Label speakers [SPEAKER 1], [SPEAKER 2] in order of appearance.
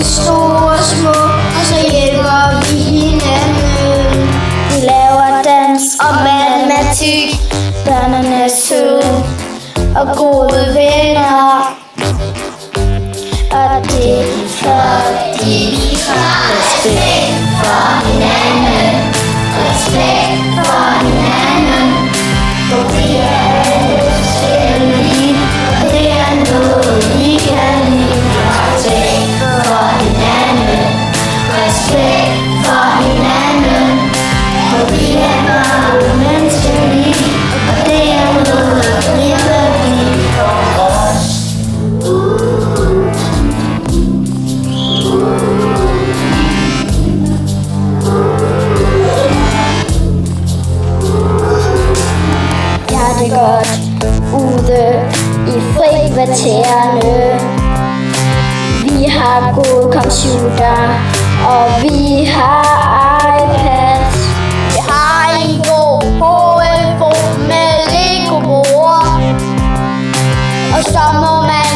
[SPEAKER 1] store og små, og så hjælper vi hinanden. Vi laver dans og matematik. Børnene er søde og gode venner. Og det er fordi vi har respekt for hinanden. Respekt for hinanden. For vi er forskellige, og det er noget vi kan lide. Respekt for hinanden. Respekt for hinanden. For vi er meget menneskelige, og det er noget vi kan lide for os. Jeg har det godt ude i frikvartererne. Vi har gode computer, og vi har iPads. Vi har en god HFO med Lego-bord, og så må man